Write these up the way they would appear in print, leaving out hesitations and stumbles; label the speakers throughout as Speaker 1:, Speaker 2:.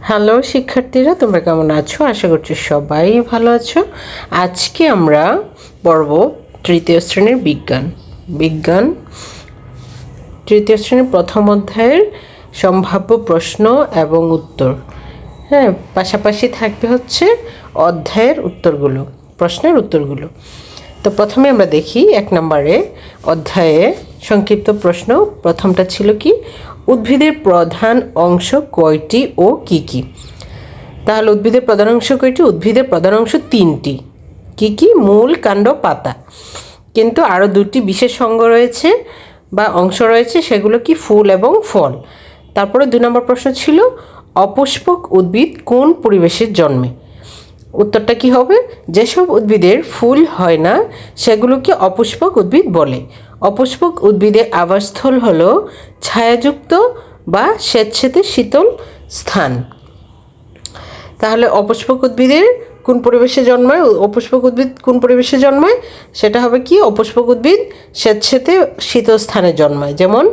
Speaker 1: Hello শিক্ষার্থীরা, তোমরা কেমন আছো? আশা করছি সবাই ভালো আছো। আজকে আমরা পড়ব তৃতীয় শ্রেণীর বিজ্ঞান তৃতীয় শ্রেণীর প্রথম অধ্যায়ের সম্ভাব্য প্রশ্ন এবং উত্তর। হ্যাঁ, পাশাপাশি থাকবে হচ্ছে অধ্যায়ের উত্তরগুলো, প্রশ্নের উত্তরগুলো। তো প্রথমে আমরা দেখি 1 নম্বরে অধ্যায়ে সংক্ষিপ্ত প্রশ্ন। প্রথমটা ছিল কি, উদ্ভিদের প্রধান অংশ কয়টি ও কি কি? তাহলে উদ্ভিদের প্রধান অংশ কয়টি? উদ্ভিদের প্রধান অংশ 3টি। কি কি? মূল, কাণ্ড, পাতা। কিন্তু আরও 2টি বিশেষ অঙ্গ রয়েছে বা অংশ রয়েছে, সেগুলো কি? ফুল এবং ফল। তারপরে 2 নম্বর প্রশ্ন ছিল, অপুষ্পক উদ্ভিদ কোন পরিবেশে জন্মে? উত্তরটা কি হবে? যেসব উদ্ভিদের ফুল হয় না সেগুলোকে অপুষ্পক উদ্ভিদ বলে। অপুষ্পক উদ্ভিদের আবাসস্থল হলো ছায়াযুক্ত বা স্যাঁতসেঁতে শীতল স্থান। তাহলে অপুষ্পক উদ্ভিদের কোন পরিবেশে জন্মায়? অপুষ্পক উদ্ভিদ কোন পরিবেশে জন্মায়? সেটা হবে কি, অপুষ্পক উদ্ভিদ স্যাঁতসেঁতে শীতল স্থানে জন্মায়, যেমন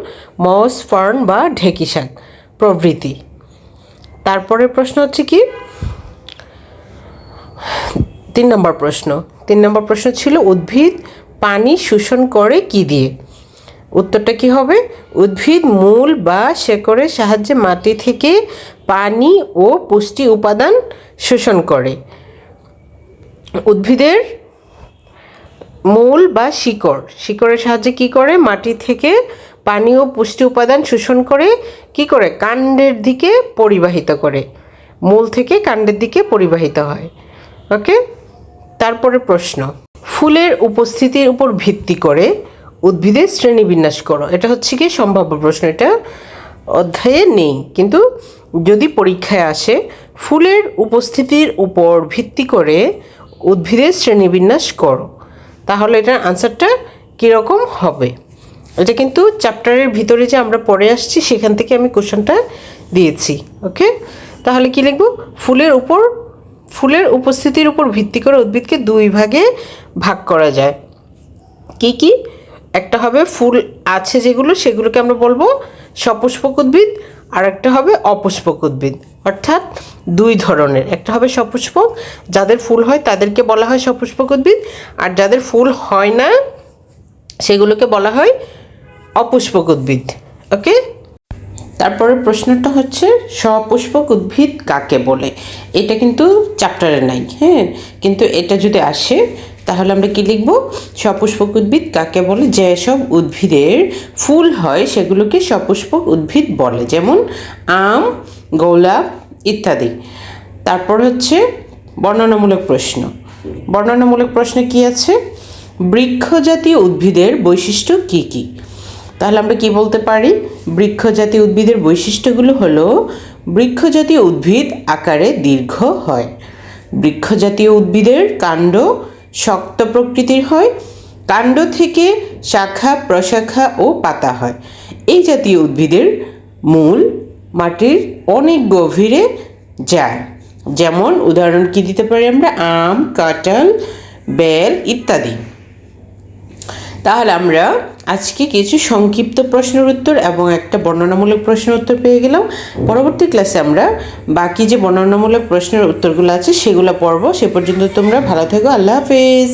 Speaker 1: মস, ফার্ন বা ঢেঁকি শাক প্রভৃতি। তারপরের প্রশ্ন হচ্ছে কি, 3 নম্বর প্রশ্ন ছিল, উদ্ভিদ পানি শোষণ করে কি দিয়ে? উত্তরটা কি হবে? উদ্ভিদ মূল বা শেকড়ের সাহায্যে মাটি থেকে পানি ও পুষ্টি উপাদান শোষণ করে। উদ্ভিদের মূল বা শিকড়ের সাহায্যে কি করে? মাটি থেকে পানি ও পুষ্টি উপাদান শোষণ করে কি করে? কাণ্ডের দিকে পরিবাহিত করে। মূল থেকে কাণ্ডের দিকে পরিবাহিত হয়। ওকে। তারপরে প্রশ্ন, ফুলের উপস্থিতির উপর ভিত্তি করে উদ্ভিদের শ্রেণীবিন্যাস করো। এটা হচ্ছে কি সম্ভাব্য প্রশ্ন, এটা অধ্যায়ে নেই, কিন্তু যদি পরীক্ষায় আসে, ফুলের উপস্থিতির উপর ভিত্তি করে উদ্ভিদের শ্রেণীবিন্যাস করো, তাহলে এটার আনসারটা কীরকম হবে? এটা কিন্তু চ্যাপ্টারের ভিতরে যে আমরা পড়ে আসছি সেখান থেকে আমি কোশ্চেনটা দিয়েছি। ওকে, তাহলে কি লিখব? ফুলের উপস্থিতির উপর ভিত্তি করে উদ্ভিদকে 2 ভাগে ভাগ করা যায়। কি কি? একটা হবে ফুল আছে যেগুলো, সেগুলোকে আমরা বলবো সপুষ্পক উদ্ভিদ, আর একটা হবে অপুষ্পক উদ্ভিদ। অর্থাৎ 2 ধরনের, একটা হবে সপুষ্পক, যাদের ফুল হয় তাদেরকে বলা হয় সপুষ্পক উদ্ভিদ, আর যাদের ফুল হয় না সেগুলোকে বলা হয় অপুষ্পক উদ্ভিদ। ওকে। তারপরে প্রশ্নটা হচ্ছে, সপুষ্পক উদ্ভিদ কাকে বলে? এটা কিন্তু চ্যাপ্টারে নাই, হ্যাঁ, কিন্তু এটা যদি আসে তাহলে আমরা কি লিখব? সপুষ্পক উদ্ভিদ কাকে বলে? যেসব উদ্ভিদের ফুল হয় সেগুলোকে সপুষ্পক উদ্ভিদ বলে, যেমন আম, গোলাপ ইত্যাদি। তারপর হচ্ছে বর্ণনামূলক প্রশ্ন কি আছে? বৃক্ষজাতীয় উদ্ভিদের বৈশিষ্ট্য কি কি? তাহলে আমরা কি বলতে পারি? বৃক্ষজাতীয় উদ্ভিদের বৈশিষ্ট্যগুলো হলো, বৃক্ষজাতীয় উদ্ভিদ আকারে দীর্ঘ হয়, বৃক্ষজাতীয় উদ্ভিদের কাণ্ড শক্ত প্রকৃতির হয়, কাণ্ড থেকে শাখা প্রশাখা ও পাতা হয়, এই জাতীয় উদ্ভিদের মূল মাটির অনেক গভীরে যায়। যেমন উদাহরণ কি দিতে পারি আমরা? আম, কাঁঠাল, বেল ইত্যাদি। তাহলে আমরা আজকে কিছু সংক্ষিপ্ত প্রশ্নের উত্তর এবং একটা বর্ণনামূলক প্রশ্নের উত্তর পেয়ে গেলাম। পরবর্তী ক্লাসে আমরা বাকি যে বর্ণনামূলক প্রশ্নের উত্তরগুলো আছে সেগুলো পড়ব। সে পর্যন্ত তোমরা ভালো থেকো। আল্লাহ হাফেজ।